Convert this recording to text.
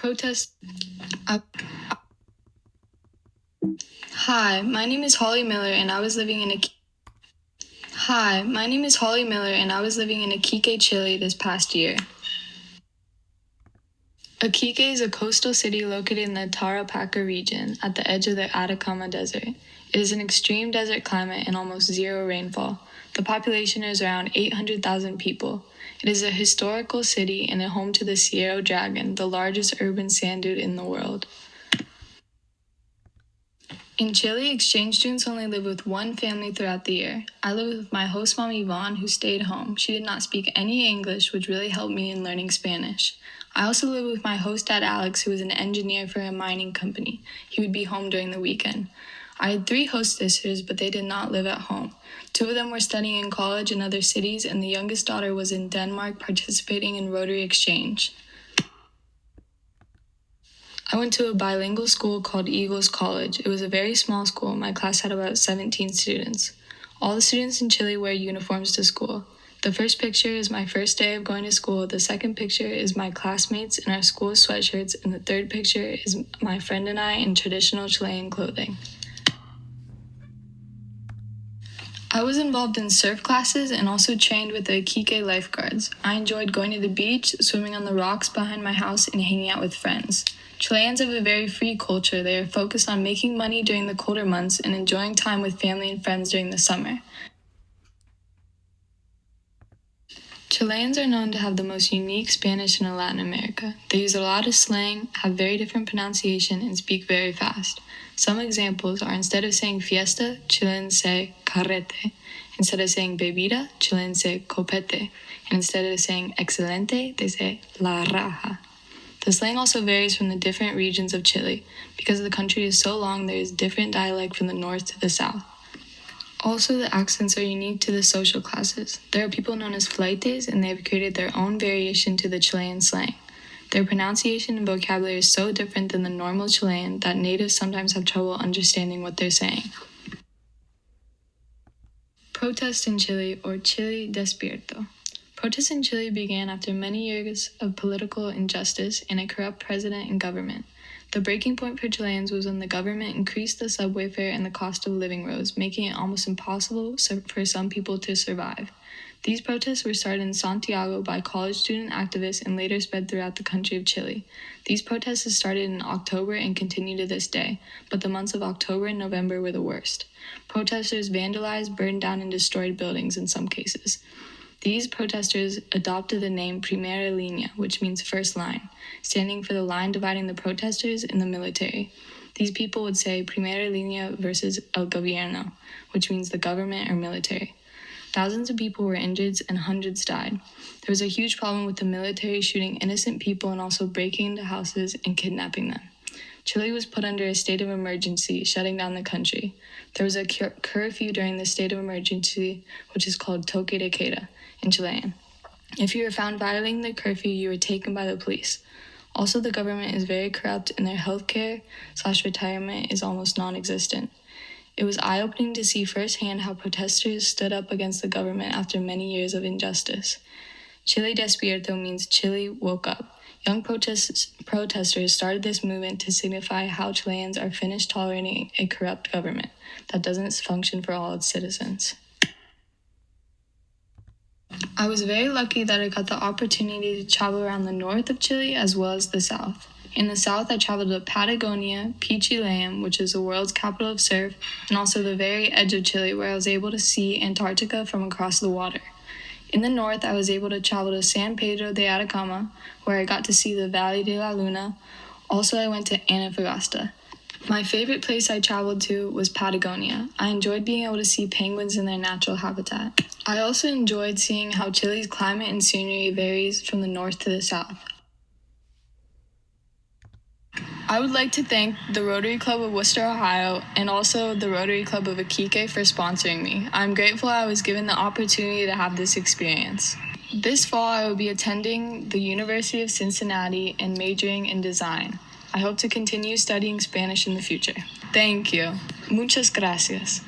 Protest. Uh, Hi, my name is Holly Miller, and I was living in a. Hi, my name is Holly Miller, and I was living in Iquique, Chile this past year. Iquique is a coastal city located in the Tarapacá region at the edge of the Atacama Desert. It is an extreme desert climate and almost zero rainfall. The population is around 800,000 people. It is a historical city and a home to the Cerro Dragon, the largest urban sand dune in the world. In Chile, exchange students only live with one family throughout the year. I live with my host mom Yvonne, who stayed home. She did not speak any English, which really helped me in learning Spanish. I also live with my host dad Alex, who is an engineer for a mining company. He would be home during the weekend. I had 3 host sisters, but they did not live at home. 2 of them were studying in college in other cities, and the youngest daughter was in Denmark participating in Rotary Exchange. I went to a bilingual school called Eagles College. It was a very small school. My class had about 17 students. All the students in Chile wear uniforms to school. The first picture is my first day of going to school. The second picture is my classmates in our school sweatshirts. And the third picture is my friend and I in traditional Chilean clothing. I was involved in surf classes and also trained with the Iquique lifeguards. I enjoyed going to the beach, swimming on the rocks behind my house, and hanging out with friends. Chileans have a very free culture. They are focused on making money during the colder months and enjoying time with family and friends during the summer. Chileans are known to have the most unique Spanish in Latin America. They use a lot of slang, have very different pronunciation, and speak very fast. Some examples are instead of saying fiesta, Chileans say carrete. Instead of saying bebida, Chileans say copete. And instead of saying excelente, they say la raja. The slang also varies from the different regions of Chile. Because the country is so long, there is different dialect from the north to the south. Also, the accents are unique to the social classes. There are people known as flaites, and they have created their own variation to the Chilean slang. Their pronunciation and vocabulary is so different than the normal Chilean that natives sometimes have trouble understanding what they're saying. Protest in Chile, or Chile Despierto. Protests in Chile began after many years of political injustice and a corrupt president and government. The breaking point for Chileans was when the government increased the subway fare and the cost of living rose, making it almost impossible for some people to survive. These protests were started in Santiago by college student activists and later spread throughout the country of Chile. These protests started in October and continue to this day, but the months of October and November were the worst. Protesters vandalized, burned down, and destroyed buildings in some cases. These protesters adopted the name Primera Línea, which means first line, standing for the line dividing the protesters and the military. These people would say Primera Línea versus el gobierno, which means the government or military. Thousands of people were injured and hundreds died. There was a huge problem with the military shooting innocent people and also breaking into houses and kidnapping them. Chile was put under a state of emergency, shutting down the country. There was a curfew during the state of emergency, which is called toque de queda in Chilean. If you were found violating the curfew, you were taken by the police. Also, the government is very corrupt and their healthcare/retirement is almost non-existent. It was eye-opening to see firsthand how protesters stood up against the government after many years of injustice. Chile Despierto means Chile woke up. Young protesters started this movement to signify how Chileans are finished tolerating a corrupt government that doesn't function for all its citizens. I was very lucky that I got the opportunity to travel around the north of Chile as well as the south. In the south, I traveled to Patagonia, Pichilemu, which is the world's capital of surf, and also the very edge of Chile where I was able to see Antarctica from across the water. In the north, I was able to travel to San Pedro de Atacama, where I got to see the Valle de la Luna. Also, I went to Antofagasta. My favorite place I traveled to was Patagonia. I enjoyed being able to see penguins in their natural habitat. I also enjoyed seeing how Chile's climate and scenery varies from the north to the south. I would like to thank the Rotary Club of Worcester, Ohio, and also the Rotary Club of Iquique for sponsoring me. I'm grateful I was given the opportunity to have this experience. This fall, I will be attending the University of Cincinnati and majoring in design. I hope to continue studying Spanish in the future. Thank you. Muchas gracias.